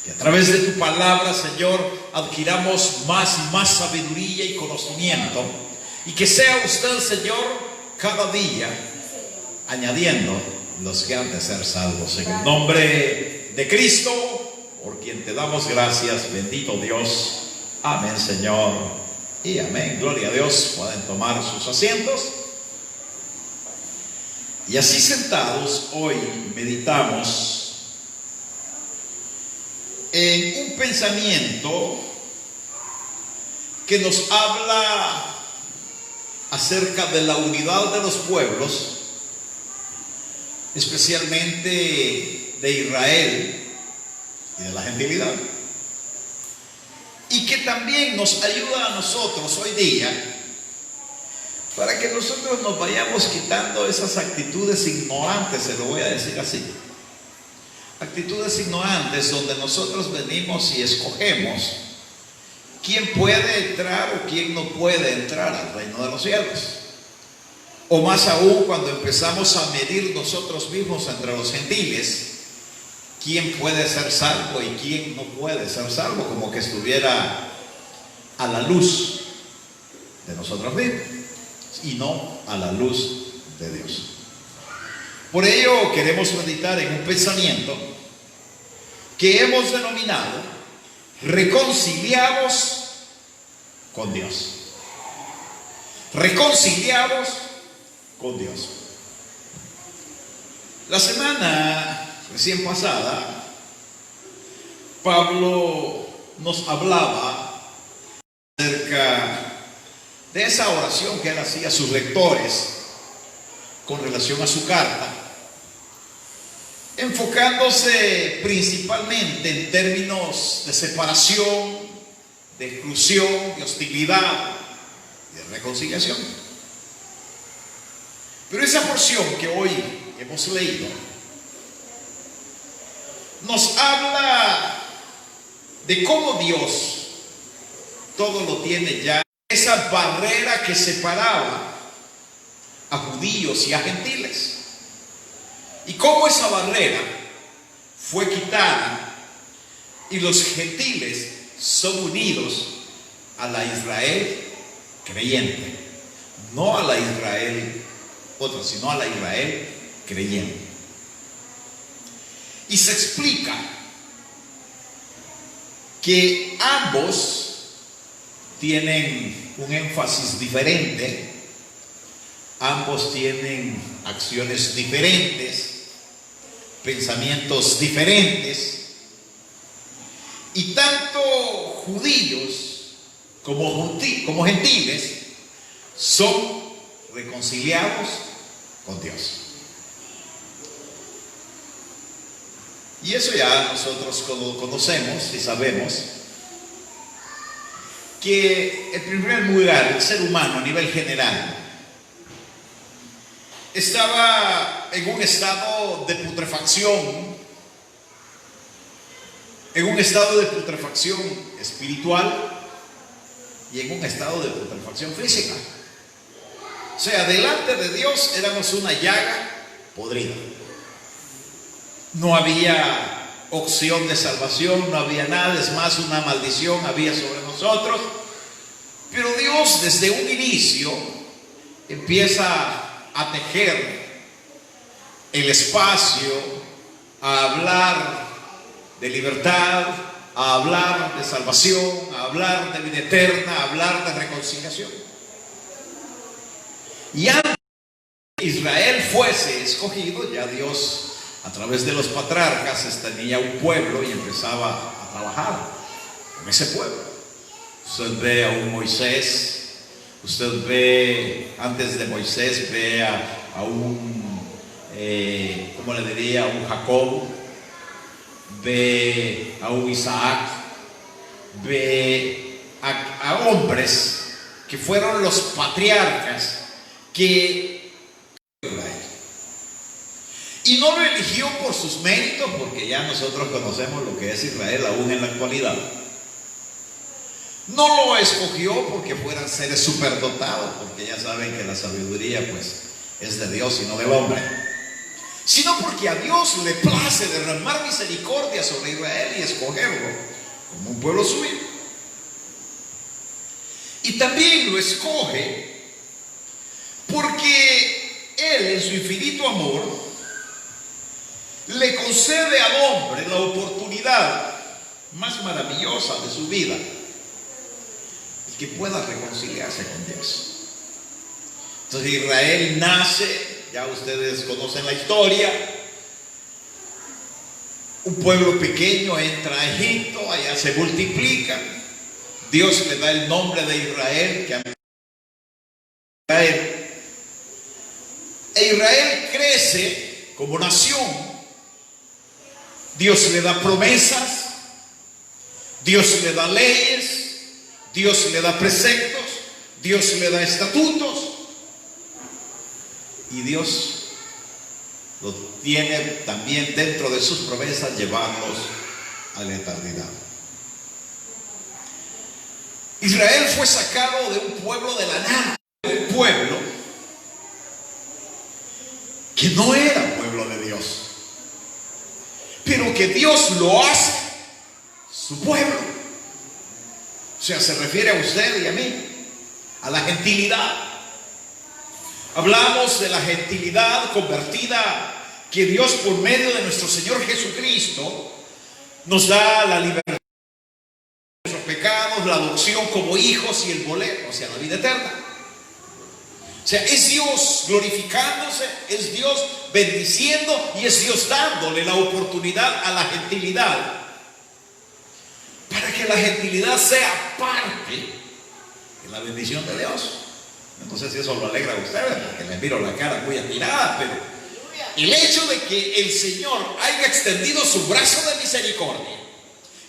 Que a través de tu palabra, Señor, adquiramos más y más sabiduría y conocimiento. Y que sea usted, Señor, cada día añadiendo los que han de ser salvos. En el nombre de Cristo, por quien te damos gracias, bendito Dios. Amén, Señor. Y amén. Gloria a Dios. Pueden tomar sus asientos. Y así sentados, hoy meditamos en un pensamiento que nos habla acerca de la unidad de los pueblos, especialmente de Israel y de la gentilidad, y que también nos ayuda a nosotros hoy día para que nosotros nos vayamos quitando esas actitudes ignorantes, se lo voy a decir así. Actitudes ignorantes donde nosotros venimos y escogemos quién puede entrar o quién no puede entrar al reino de los cielos. O más aún cuando empezamos a medir nosotros mismos entre los gentiles, quién puede ser salvo y quién no puede ser salvo, como que estuviera a la luz de nosotros mismos y no a la luz de Dios. Por ello queremos meditar en un pensamiento que hemos denominado reconciliados con Dios. Reconciliados con Dios. La semana recién pasada, Pablo nos hablaba acerca de esa oración que él hacía a sus lectores con relación a su carta, enfocándose principalmente en términos de separación, de exclusión, de hostilidad, de reconciliación. Pero esa porción que hoy hemos leído nos habla de cómo Dios todo lo tiene ya. Esa barrera que separaba a judíos y a gentiles, y cómo esa barrera fue quitada y los gentiles son unidos a la Israel creyente, no a la Israel otra, sino a la Israel creyente. Y se explica que ambos tienen un énfasis diferente, ambos tienen acciones diferentes, pensamientos diferentes, y tanto judíos como gentiles son reconciliados con Dios. Y eso ya nosotros conocemos y sabemos que en primer lugar el ser humano a nivel general estaba en un estado de putrefacción, espiritual y en un estado de putrefacción física. O sea, delante de Dios éramos una llaga podrida. No había opción de salvación, no había nada, es más, una maldición había sobre nosotros. Pero Dios desde un inicio empieza a tejer el espacio, a hablar de libertad, a hablar de salvación, a hablar de vida eterna, a hablar de reconciliación. Y antes que Israel fuese escogido, ya Dios a través de los patriarcas tenía un pueblo y empezaba a trabajar con ese pueblo. Usted ve a un Moisés, usted ve, antes de Moisés, ve a un, ¿cómo le diría? A un Jacob, ve a un Isaac, ve a hombres que fueron los patriarcas que... Y no lo eligió por sus méritos, porque ya nosotros conocemos lo que es Israel aún en la actualidad. No lo escogió porque fueran seres superdotados, porque ya saben que la sabiduría pues es de Dios y no del hombre, sino porque a Dios le place derramar misericordia sobre Israel y escogerlo como un pueblo suyo. Y también lo escoge porque Él, en su infinito amor, le concede al hombre la oportunidad más maravillosa de su vida, el que pueda reconciliarse con Dios. Entonces Israel nace, ya ustedes conocen la historia, un pueblo pequeño entra a Egipto, allá se multiplica, Dios le da el nombre de Israel, que Israel. E Israel crece como nación. Dios le da promesas, Dios le da leyes, Dios le da preceptos, Dios le da estatutos, y Dios lo tiene también dentro de sus promesas llevarlos a la eternidad. Israel fue sacado de un pueblo de la nada, de un pueblo que no era pueblo de Dios, pero que Dios lo hace su pueblo. O sea, se refiere a usted y a mí, a la gentilidad. Hablamos de la gentilidad convertida que Dios, por medio de nuestro Señor Jesucristo, nos da la libertad de nuestros pecados, la adopción como hijos y el boleto, o sea, la vida eterna. O sea, es Dios glorificándose, es Dios bendiciendo y es Dios dándole la oportunidad a la gentilidad para que la gentilidad sea parte de la bendición de Dios. No sé si eso lo alegra a ustedes, porque les miro la cara muy admirada, pero el hecho de que el Señor haya extendido su brazo de misericordia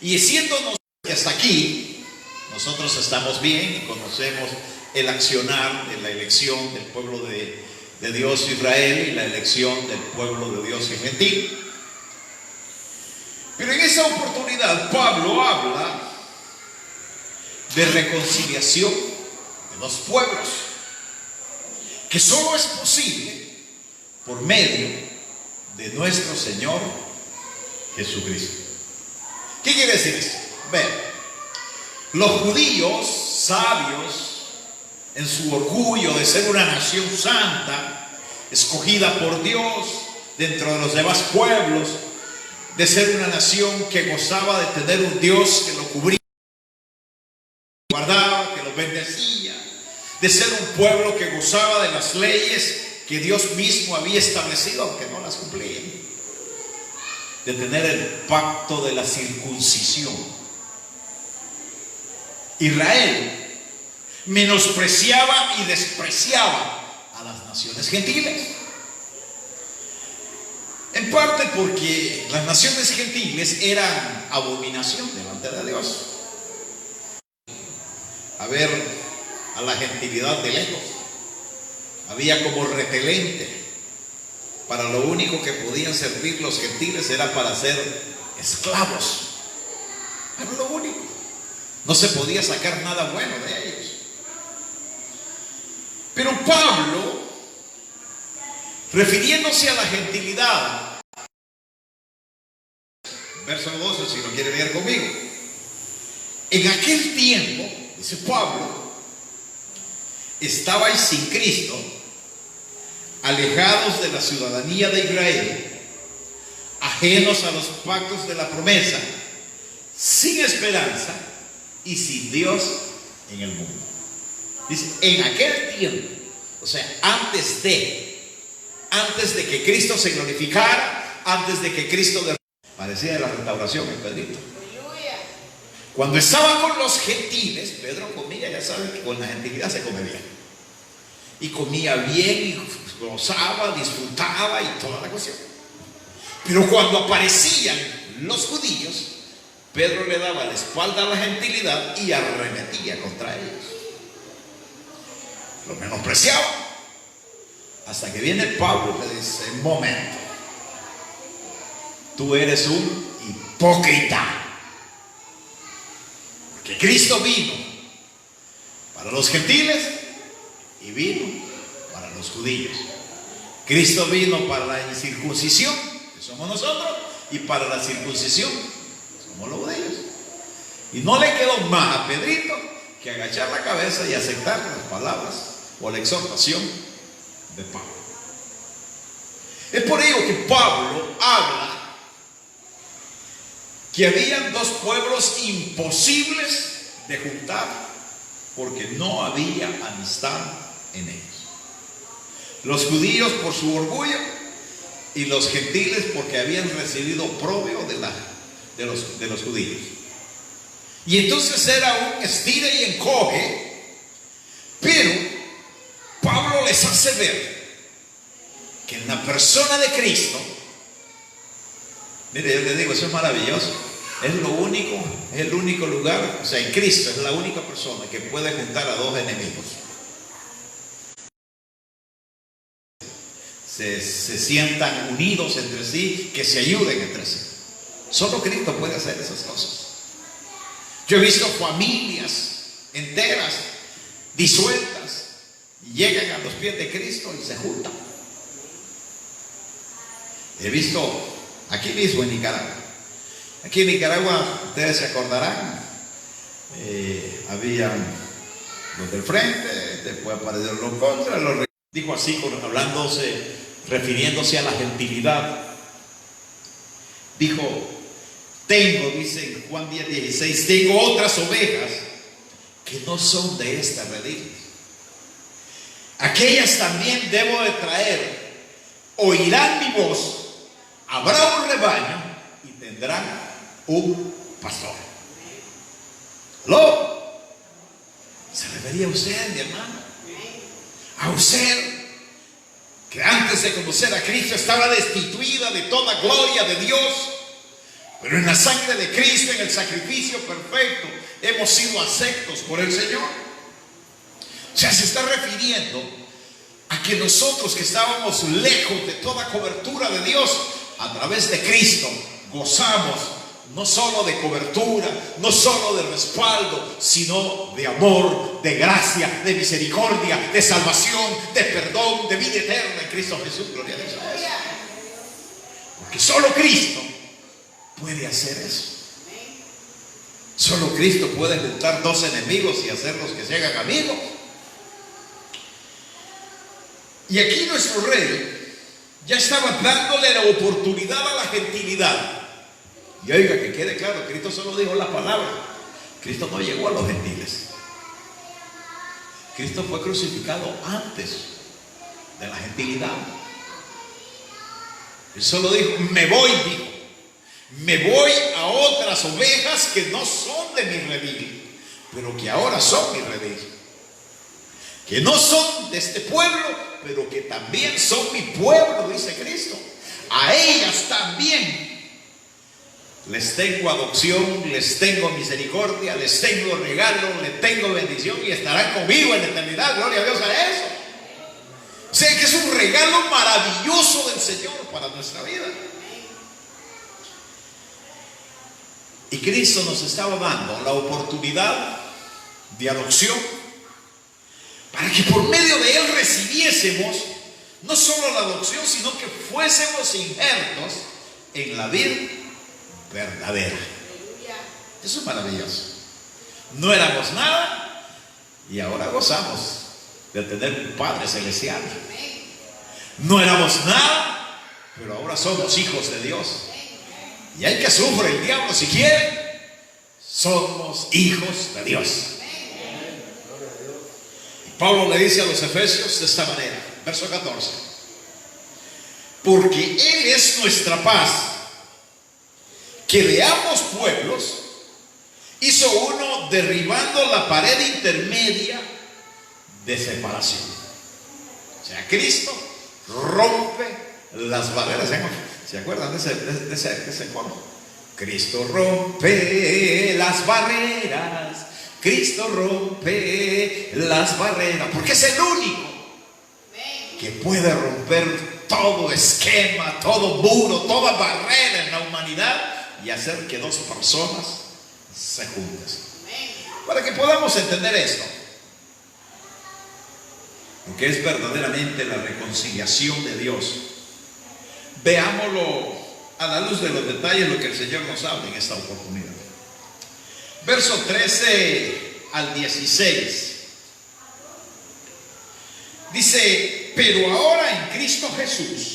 y siéndonos hasta aquí, nosotros estamos bien y conocemos el accionar de la elección del pueblo de Dios Israel y la elección del pueblo de Dios gentil. Pero en esa oportunidad Pablo habla de reconciliación de los pueblos, que solo es posible por medio de nuestro Señor Jesucristo. ¿Qué quiere decir esto? Vean, los judíos sabios, en su orgullo de ser una nación santa, escogida por Dios dentro de los demás pueblos, de ser una nación que gozaba de tener un Dios que lo cubría, guardaba, que lo bendecía, de ser un pueblo que gozaba de las leyes que Dios mismo había establecido, aunque no las cumplía, de tener el pacto de la circuncisión. Israel menospreciaba y despreciaba a las naciones gentiles, en parte porque las naciones gentiles eran abominación delante de Dios. A ver a la gentilidad de lejos, había como repelente. Para lo único que podían servir los gentiles era para ser esclavos. Era lo único. No se podía sacar nada bueno de ellos. Pero Pablo, refiriéndose a la gentilidad, verso 12, si lo quiere leer conmigo, en aquel tiempo, dice Pablo, estabais sin Cristo, alejados de la ciudadanía de Israel, ajenos a los pactos de la promesa, sin esperanza y sin Dios en el mundo. Dice, en aquel tiempo, o sea, antes de que Cristo se glorificara, antes de que Cristo parecía de la restauración en Pedrito. Cuando estaba con los gentiles, Pedro comía, ya saben que con la gentilidad se come bien. Y comía bien y gozaba, disfrutaba y toda la cuestión. Pero cuando aparecían los judíos, Pedro le daba la espalda a la gentilidad y arremetía contra ellos. Lo menospreciaba. Hasta que viene Pablo y le dice, un momento, tú eres un hipócrita. Porque Cristo vino para los gentiles y vino para los judíos. Cristo vino para la incircuncisión, que somos nosotros, y para la circuncisión, somos los judíos. Y no le quedó más a Pedrito que agachar la cabeza y aceptar las palabras o la exhortación de Pablo. Es por ello que Pablo habla que habían dos pueblos imposibles de juntar, porque no había amistad en ellos. Los judíos por su orgullo y los gentiles porque habían recibido oprobio de los judíos. Y entonces era un estira y encoge, pero Pablo les hace ver que en la persona de Cristo, mire, yo les digo, eso es maravilloso. Es lo único, es el único lugar, o sea, en Cristo es la única persona que puede juntar a dos enemigos. Se sientan unidos entre sí, que se ayuden entre sí. Solo Cristo puede hacer esas cosas. Yo he visto familias enteras, disueltas, y llegan a los pies de Cristo y se juntan. He visto aquí mismo en Nicaragua. Aquí en Nicaragua, ustedes se acordarán, habían los del frente, después aparecieron los contras, dijo así, refiriéndose a la gentilidad. Dijo, dice en Juan 10:16, tengo otras ovejas que no son de esta redil. Aquellas también debo de traer, oirán mi voz, habrá un rebaño y tendrán un pastor. ¿Aló? ¿Se refería a usted, mi hermano? A usted, que antes de conocer a Cristo estaba destituida de toda gloria de Dios, pero en la sangre de Cristo, en el sacrificio perfecto, hemos sido aceptos por el Señor. O sea, se está refiriendo a que nosotros que estábamos lejos de toda cobertura de Dios, a través de Cristo gozamos no solo de cobertura, no solo de respaldo, sino de amor, de gracia, de misericordia, de salvación, de perdón, de vida eterna en Cristo Jesús. Gloria a Dios. Porque solo Cristo puede hacer eso. Solo Cristo puede juntar dos enemigos y hacerlos que se hagan amigos. Y aquí nuestro rey ya estaba dándole la oportunidad a la gentilidad. Y oiga, que quede claro, Cristo solo dijo la palabra. Cristo no llegó a los gentiles. Cristo fue crucificado antes de la gentilidad. Él solo dijo, me voy a otras ovejas que no son de mi redil, pero que ahora son mi redil. Que no son de este pueblo, pero que también son mi pueblo, dice Cristo. A ellas también les tengo adopción, les tengo misericordia, les tengo regalo, les tengo bendición y estarán conmigo en la eternidad. Gloria a Dios a eso. O sea que es un regalo maravilloso del Señor para nuestra vida. Y Cristo nos estaba dando la oportunidad de adopción para que por medio de Él recibiésemos no solo la adopción, sino que fuésemos injertos en la vida verdadera. Eso es maravilloso. No éramos nada y ahora gozamos de tener un Padre celestial. No éramos nada, pero ahora somos hijos de Dios. Y hay que sufrir el diablo si quiere, somos hijos de Dios. Pablo le dice a los efesios de esta manera, verso 14: porque Él es nuestra paz, que de ambos pueblos hizo uno, derribando la pared intermedia de separación. O sea, Cristo rompe las barreras. ¿Se acuerdan de ese coro? Cristo rompe las barreras, Cristo rompe las barreras, porque es el único que puede romper todo esquema, todo muro, toda barrera en la humanidad y hacer que dos personas se junten. Para que podamos entender esto, lo que es verdaderamente la reconciliación de Dios. Veámoslo a la luz de los detalles, lo que el Señor nos habla en esta oportunidad. Verso 13 al 16. Dice: pero ahora en Cristo Jesús,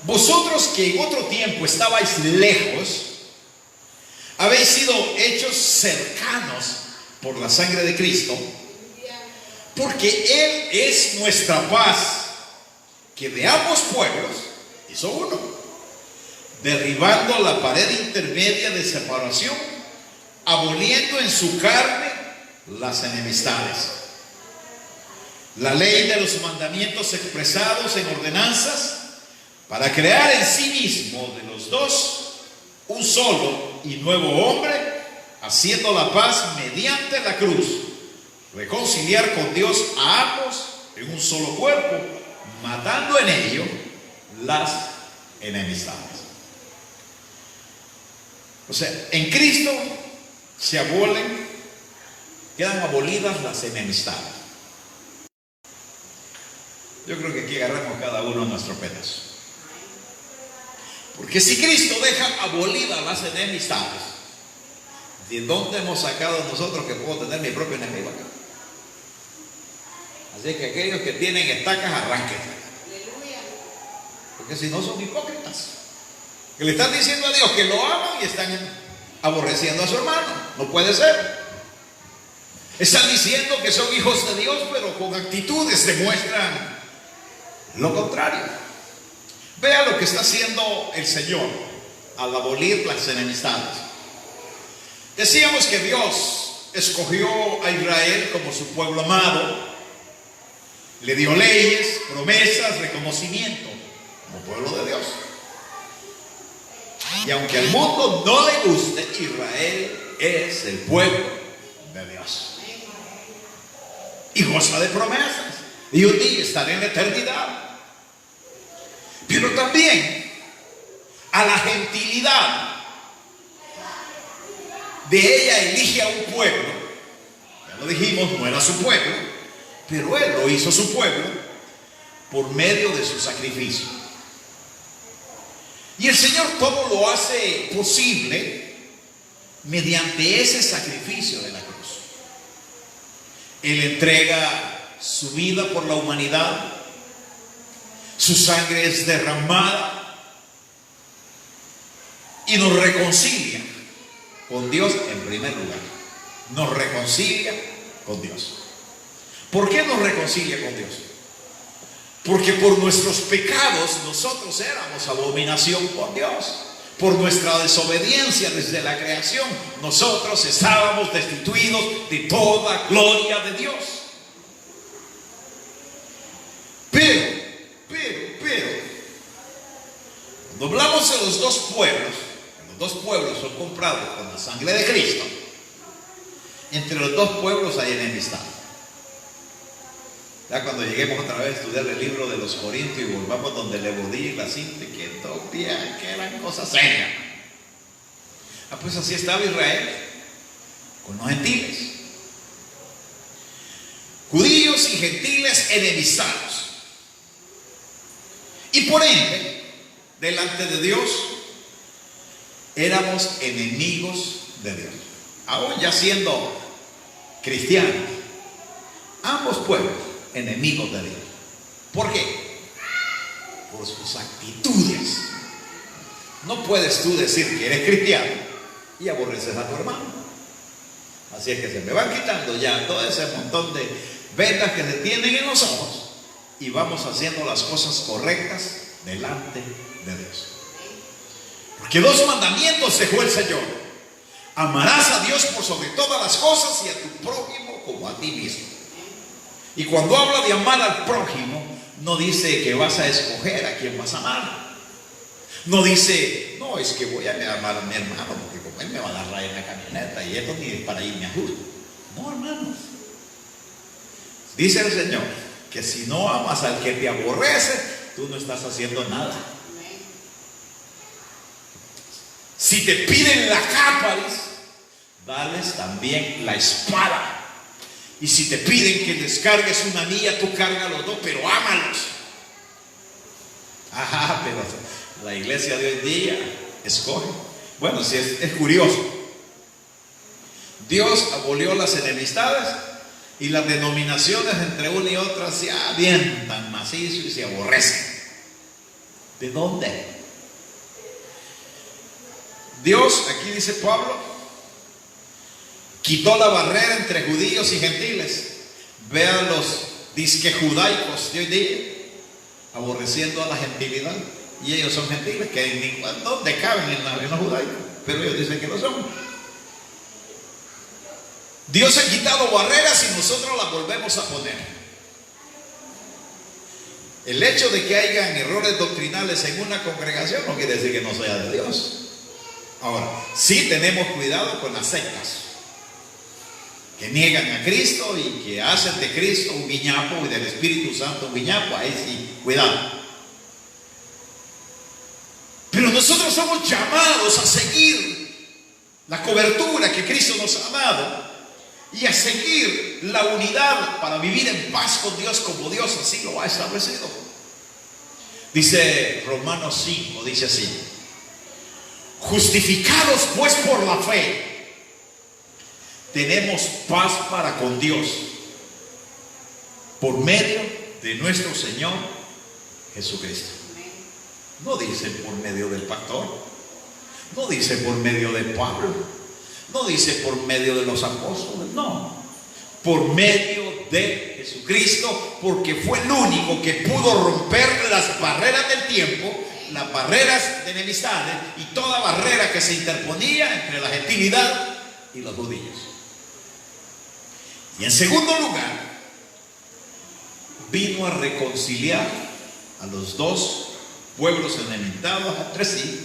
vosotros que en otro tiempo estabais lejos, habéis sido hechos cercanos por la sangre de Cristo, porque Él es nuestra paz, que de ambos pueblos hizo uno, derribando la pared intermedia de separación, aboliendo en su carne las enemistades. La ley de los mandamientos expresados en ordenanzas, para crear en sí mismo de los dos un solo y nuevo hombre, haciendo la paz mediante la cruz, reconciliar con Dios a ambos en un solo cuerpo, matando en ello las enemistades. O sea, en Cristo se abolen, quedan abolidas las enemistades. Yo creo que aquí agarramos cada uno nuestro pedazo. Porque si Cristo deja abolidas las enemistades, ¿de dónde hemos sacado nosotros que puedo tener mi propio enemigo acá? Así que aquellos que tienen estacas, arránquense. Porque si no, son hipócritas, que le están diciendo a Dios que lo aman y están aborreciendo a su hermano. No puede ser. Están diciendo que son hijos de Dios, pero con actitudes demuestran lo contrario. Vea lo que está haciendo el Señor al abolir las enemistades. Decíamos que Dios escogió a Israel como su pueblo amado, le dio leyes, promesas, reconocimiento como pueblo de Dios. Y aunque al mundo no le guste, Israel es el pueblo de Dios y goza de promesas, y un día estará en la eternidad. Pero también a la gentilidad de ella elige a un pueblo. Ya lo dijimos, no era su pueblo, pero Él lo hizo su pueblo por medio de su sacrificio. Y el Señor todo lo hace posible mediante ese sacrificio de la cruz. Él entrega su vida por la humanidad, su sangre es derramada y nos reconcilia con Dios en primer lugar. Nos reconcilia con Dios. ¿Por qué nos reconcilia con Dios? Porque por nuestros pecados nosotros éramos abominación con Dios. Por nuestra desobediencia desde la creación, nosotros estábamos destituidos de toda gloria de Dios. Pero, cuando hablamos de los dos pueblos son comprados con la sangre de Cristo. Entre los dos pueblos hay enemistad. Ya cuando lleguemos otra vez a estudiar el libro de los Corintios y volvamos donde le bodí la cinta, que todavía que eran cosas serias. Pues así estaba Israel con los gentiles. Judíos y gentiles enemistados. Y por ende, delante de Dios, éramos enemigos de Dios. Aún ya siendo cristianos, ambos pueblos enemigos de Dios. ¿Por qué? Por sus actitudes. No puedes tú decir que eres cristiano y aborreces a tu hermano. Así es que se me van quitando ya todo ese montón de vendas que se tienen en los ojos y vamos haciendo las cosas correctas delante de Dios. Porque dos mandamientos dejó el Señor: amarás a Dios por sobre todas las cosas y a tu prójimo como a ti mismo. Y cuando habla de amar al prójimo, no dice que vas a escoger a quién vas a amar. No dice, no, es que voy a amar a mi hermano porque como él me va a dar raya en la camioneta y esto ni para irme a justo. No, hermanos. Dice el Señor que si no amas al que te aborrece, tú no estás haciendo nada. Si te piden la capa, dales también la espada. Y si te piden que descargues una milla, tú carga los dos, pero ámalos. Ajá, pero la iglesia de hoy día escoge. Bueno, si es curioso. Dios abolió las enemistades y las denominaciones entre una y otra se avientan macizo y se aborrecen. ¿De dónde? Dios, aquí dice Pablo, quitó la barrera entre judíos y gentiles. Vean los disque judaicos de hoy día, aborreciendo a la gentilidad. Y ellos son gentiles que ¿dónde caben en los judaicos? Pero ellos dicen que no son. Dios ha quitado barreras y nosotros las volvemos a poner. El hecho de que hayan errores doctrinales en una congregación no quiere decir que no sea de Dios. Ahora, sí tenemos cuidado con las sectas que niegan a Cristo y que hacen de Cristo un guiñapo y del Espíritu Santo un guiñapo. Ahí sí, cuidado. Pero nosotros somos llamados a seguir la cobertura que Cristo nos ha dado y a seguir la unidad para vivir en paz con Dios como Dios así lo ha establecido. Dice Romanos 5, dice así: justificados pues por la fe, tenemos paz para con Dios por medio de nuestro Señor Jesucristo. No dice por medio del pastor, no dice por medio de Pablo, no dice por medio de los apóstoles, no, por medio de Jesucristo, porque fue el único que pudo romper las barreras del tiempo, las barreras de enemistades y toda barrera que se interponía entre la gentilidad y los judíos. Y en segundo lugar, vino a reconciliar a los dos pueblos enemistados entre sí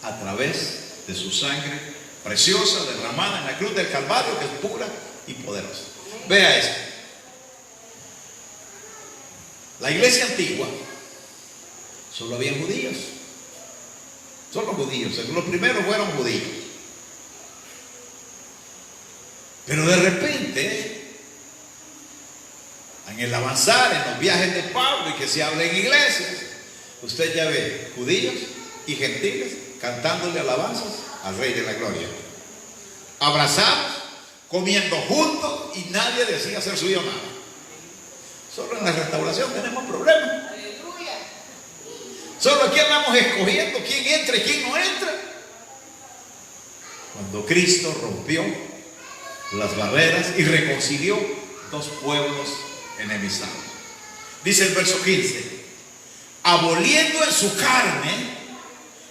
a través de su sangre preciosa derramada en la cruz del Calvario, que es pura y poderosa. Vea esto. La iglesia antigua solo había judíos, solo judíos. Los primeros fueron judíos, pero de repente, en el avanzar, en los viajes de Pablo y que se habla en iglesias, usted ya ve judíos y gentiles cantándole alabanzas al Rey de la Gloria, abrazados, comiendo juntos y nadie decía ser suyo nada. Solo en la restauración tenemos problemas. Solo aquí andamos escogiendo quién entra y quién no entra. Cuando Cristo rompió las barreras y reconcilió dos pueblos enemistados. Dice el verso 15: aboliendo en su carne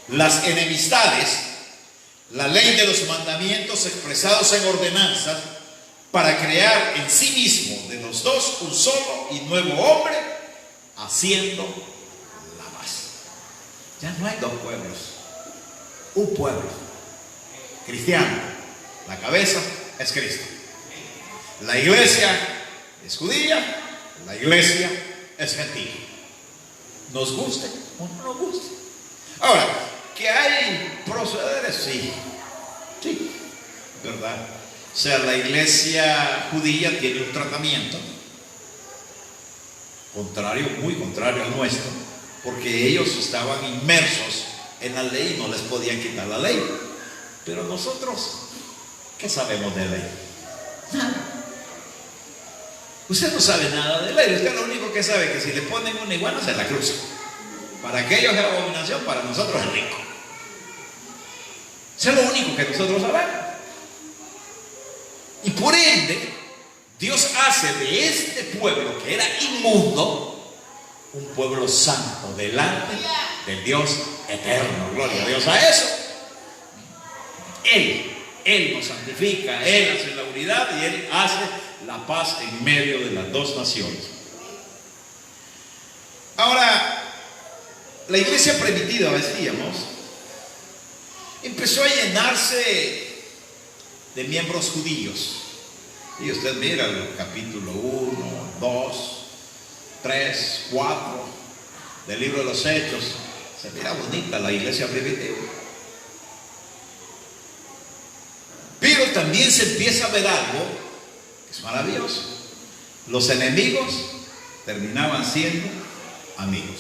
las enemistades, la ley de los mandamientos expresados en ordenanzas, para crear en sí mismo de los dos un solo y nuevo hombre, haciendo la paz. Ya no hay dos pueblos, un pueblo cristiano. La cabeza es Cristo. La iglesia es judía, la iglesia es gentil. Nos guste o no nos guste. Ahora, que hay procederes, sí, ¿verdad? O sea, la iglesia judía tiene un tratamiento contrario, muy contrario al nuestro, porque ellos estaban inmersos en la ley y no les podían quitar la ley. Pero nosotros, ¿qué sabemos de ley? Nada. Usted no sabe nada de ley. Usted lo único que sabe es que si le ponen una iguana se la cruza. Para aquellos es abominación, para nosotros es rico. Eso es lo único que nosotros sabemos. Y por ende, Dios hace de este pueblo que era inmundo un pueblo santo delante del Dios eterno. Gloria a Dios a eso. Él nos santifica, Él hace la unidad y Él hace la paz en medio de las dos naciones. Ahora, la iglesia primitiva, decíamos, empezó a llenarse de miembros judíos. Y usted mira el capítulo 1, 2, 3, 4 del libro de los Hechos. Se mira bonita la iglesia primitiva. Pero también se empieza a ver algo que es maravilloso. Los enemigos terminaban siendo amigos.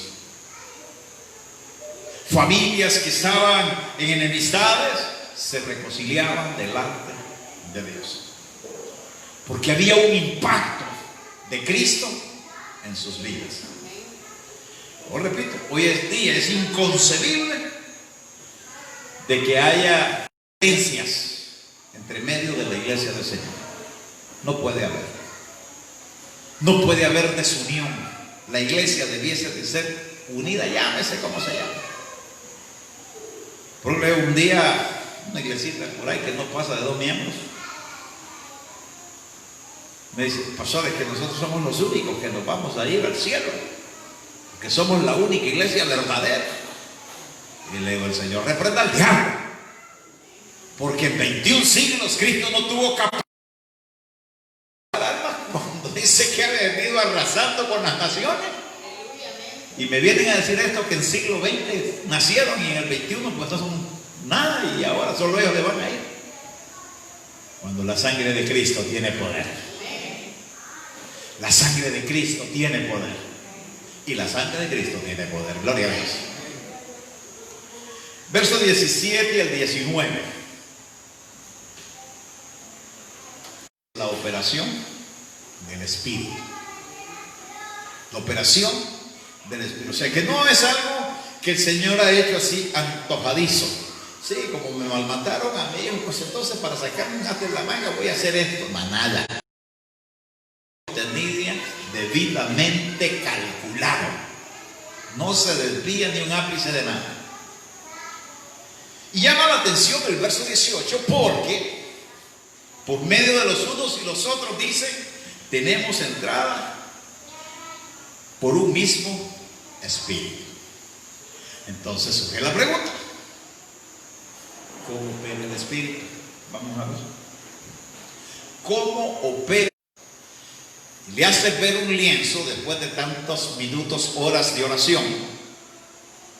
Familias que estaban en enemistades se reconciliaban delante de Dios, porque había un impacto de Cristo en sus vidas. Os repito, hoy en día es inconcebible de que haya diferencias entre medio de la iglesia del Señor. No puede haber. No puede haber desunión. La iglesia debiese de ser unida, llámese como se llame. Por ejemplo, un día, una iglesita por ahí que no pasa de 2 miembros, me dice: pastor, es que nosotros somos los únicos que nos vamos a ir al cielo, que somos la única iglesia verdadera. Y le digo: el Señor reprenda al diablo, porque en 21 siglos Cristo no tuvo capacidad. Cuando dice que ha venido arrasando con las naciones, y me vienen a decir esto, que en el siglo XX nacieron y en el 21 pues no son nada, y ahora solo ellos le van a ir. Cuando la sangre de Cristo tiene poder. La sangre de Cristo tiene poder. Y la sangre de Cristo tiene poder. Gloria a Dios. Verso 17 al 19. La operación del Espíritu. La operación del Espíritu. O sea, que no es algo que el Señor ha hecho así antojadizo. Sí, como me malmataron a mí, pues entonces para sacarme un as de la manga voy a hacer esto. Manada. Debidamente calculado. No se desvía ni un ápice de nada. Y llama la atención el verso 18, porque por medio de los unos y los otros dice: tenemos entrada por un mismo Espíritu. Entonces surge la pregunta: ¿cómo opera el Espíritu? Vamos a ver. ¿Cómo opera? Le hace ver un lienzo después de tantos minutos, horas de oración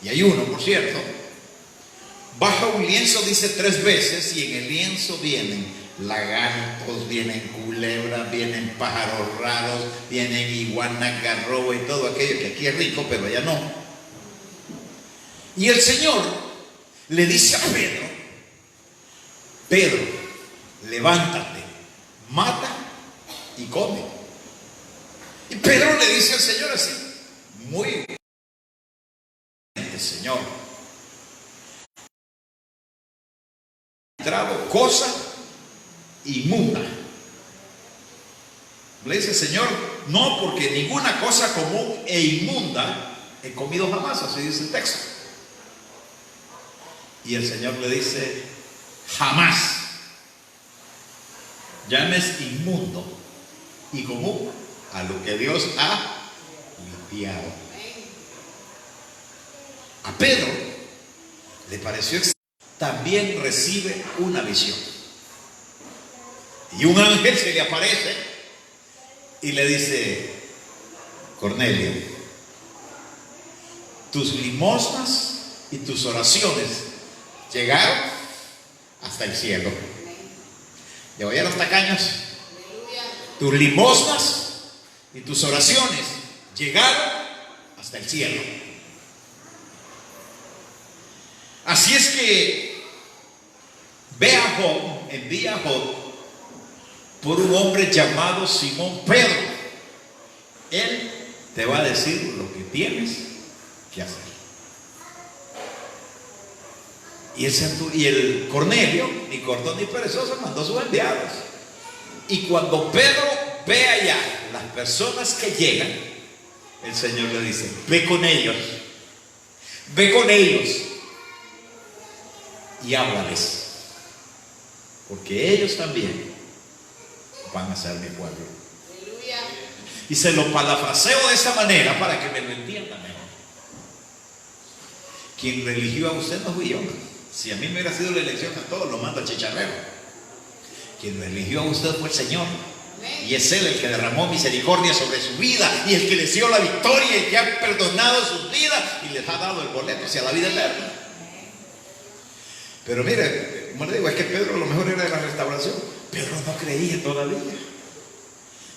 y ayuno, por cierto. Baja un lienzo, dice 3 veces, y en el lienzo vienen lagartos, vienen culebras, vienen pájaros raros, vienen iguanas, garrobo y todo aquello que aquí es rico, pero allá no. Y el Señor le dice a Pedro: Pedro, levántate, mata y come. Y Pedro le dice al Señor así, muy bien, Señor, entrado cosa inmunda. Le dice: Señor, no, porque ninguna cosa común e inmunda he comido jamás. Así dice el texto. Y el Señor le dice: jamás llames inmundo y común a lo que Dios ha limpiado. A Pedro le pareció extraño. También recibe una visión. Y un ángel se le aparece y le dice: Cornelio, tus limosnas y tus oraciones llegaron hasta el cielo. ¿Le oyeron los tacaños? Tus limosnas y tus oraciones llegaron hasta el cielo. Así es que ve a Job, envía a Job por un hombre llamado Simón Pedro. Él te va a decir lo que tienes que hacer. Y el Cornelio, ni corto ni perezoso, mandó sus enviados. Y cuando Pedro ve allá las personas que llegan, el Señor le dice: ve con ellos y háblales, porque ellos también van a ser mi pueblo. Y se lo parafraseo de esa manera para que me lo entiendan mejor. Quien lo eligió a usted no fui yo. Si a mí me hubiera sido la elección a todos, lo manda chicharrero. Quien lo eligió a usted fue el Señor. Y es Él el que derramó misericordia sobre su vida, y el que les dio la victoria, y que ha perdonado sus vidas y les ha dado el boleto hacia la vida eterna. Pero mire, como le digo, es que Pedro a lo mejor era de la restauración. Pedro no creía todavía.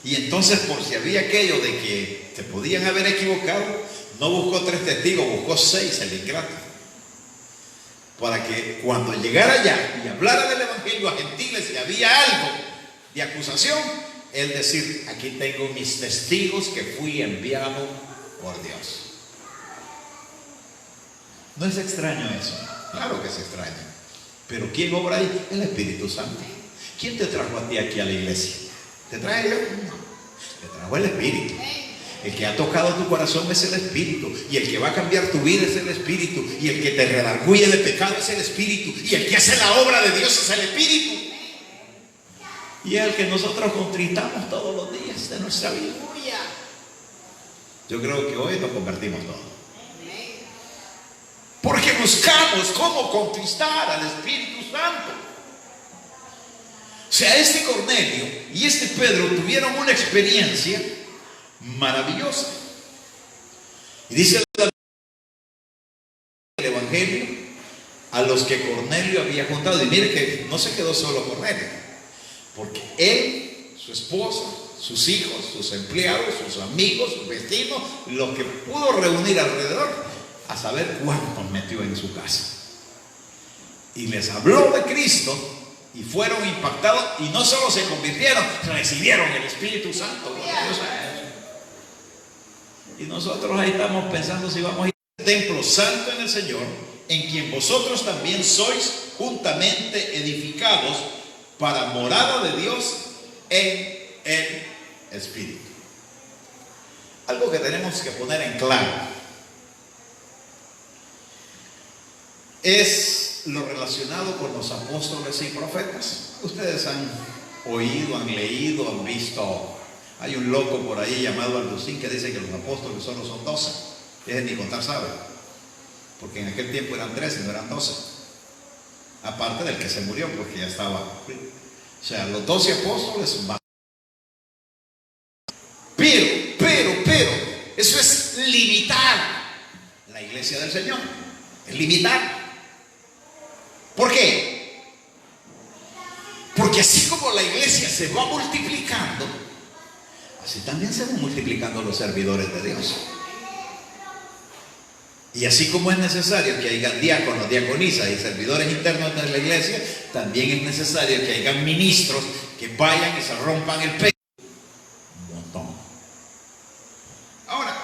Y entonces, por si había aquello de que se podían haber equivocado, no buscó 3 testigos, buscó 6, el ingrato. Para que cuando llegara allá y hablara del evangelio a gentiles y había algo de acusación, él decir: aquí tengo mis testigos que fui enviado por Dios. ¿No es extraño eso? Claro que es extraño. Pero ¿quién obra ahí? El Espíritu Santo. ¿Quién te trajo a ti aquí a la iglesia? ¿Te trae yo? No. Te trajo el Espíritu. El que ha tocado tu corazón es el Espíritu. Y el que va a cambiar tu vida es el Espíritu. Y el que te redarguye de pecado es el Espíritu. Y el que hace la obra de Dios es el Espíritu. Y es el que nosotros contritamos todos los días de nuestra vida. Yo creo que hoy nos convertimos todos. Porque buscamos cómo conquistar al Espíritu Santo. O sea, este Cornelio y este Pedro tuvieron una experiencia maravillosa. Y dice el Evangelio a los que Cornelio había juntado. Y mire que no se quedó solo Cornelio, porque él, su esposa, sus hijos, sus empleados, sus amigos, sus vecinos, los que pudo reunir alrededor, a saber cuántos metió en su casa. Y les habló de Cristo y fueron impactados, y no solo se convirtieron, recibieron el Espíritu Santo. Y nosotros ahí estamos pensando si vamos a ir al templo santo en el Señor, en quien vosotros también sois juntamente edificados para morada de Dios en el Espíritu. Algo que tenemos que poner en claro es lo relacionado con los apóstoles y profetas. Ustedes han oído, han leído, han visto. Hay un loco por ahí llamado Alducín que dice que los apóstoles solo son 12. Ese ni contar sabe, porque en aquel tiempo eran 13, no eran 12. Aparte del que se murió, porque ya estaba. O sea, los 12 apóstoles van. Pero, eso es limitar la iglesia del Señor. Es limitar. ¿Por qué? Porque así como la iglesia se va multiplicando, así también se van multiplicando los servidores de Dios. Y así como es necesario que haya diáconos, diaconisas y servidores internos de la iglesia, también es necesario que haya ministros que vayan y se rompan el pecho. Un montón. Ahora,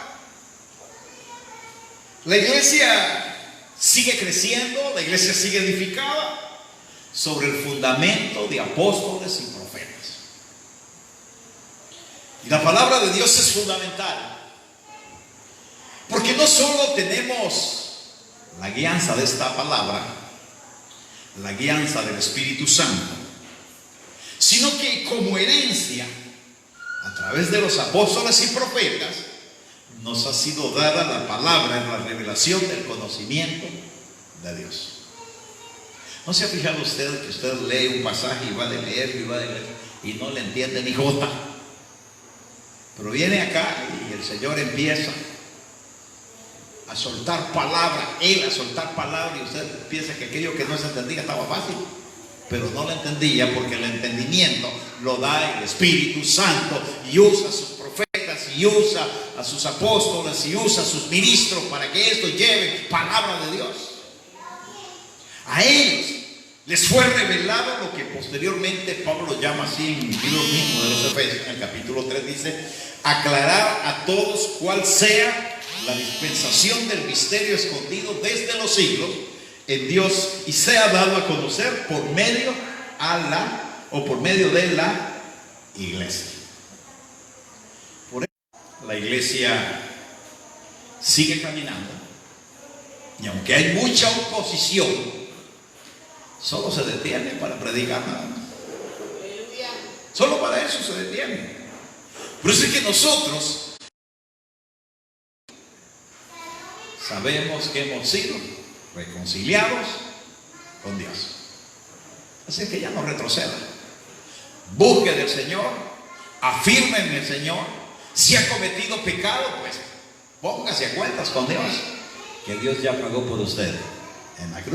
la iglesia sigue creciendo, la iglesia sigue edificada sobre el fundamento de apóstoles y profetas. Y la palabra de Dios es fundamental, porque no solo tenemos la guianza de esta palabra, la guianza del Espíritu Santo, sino que como herencia, a través de los apóstoles y profetas, nos ha sido dada la palabra en la revelación del conocimiento de Dios. ¿No se ha fijado usted que usted lee un pasaje y va de leerlo y va de leerlo y no le entiende ni jota? Pero viene acá y el Señor empieza a soltar palabra, Él a soltar palabra, y usted piensa que aquello que no se entendía estaba fácil, pero no lo entendía, porque el entendimiento lo da el Espíritu Santo, y usa a sus profetas, y usa a sus apóstoles, y usa a sus ministros para que esto lleve palabra de Dios. A ellos les fue revelado lo que posteriormente Pablo llama así en el libro mismo de los Efesios, en el capítulo 3 dice: aclarar a todos cuál sea la dispensación del misterio escondido desde los siglos en Dios, y sea dado a conocer por medio de la iglesia. Por eso la iglesia sigue caminando, y aunque hay mucha oposición, solo se detiene para predicar nada más. Solo para eso se detiene. Por eso es que nosotros sabemos que hemos sido reconciliados con Dios. Así que ya no retroceda. Busque del Señor, afirme en el Señor. Si ha cometido pecado, pues póngase a cuentas con Dios, que Dios ya pagó por usted en la cruz.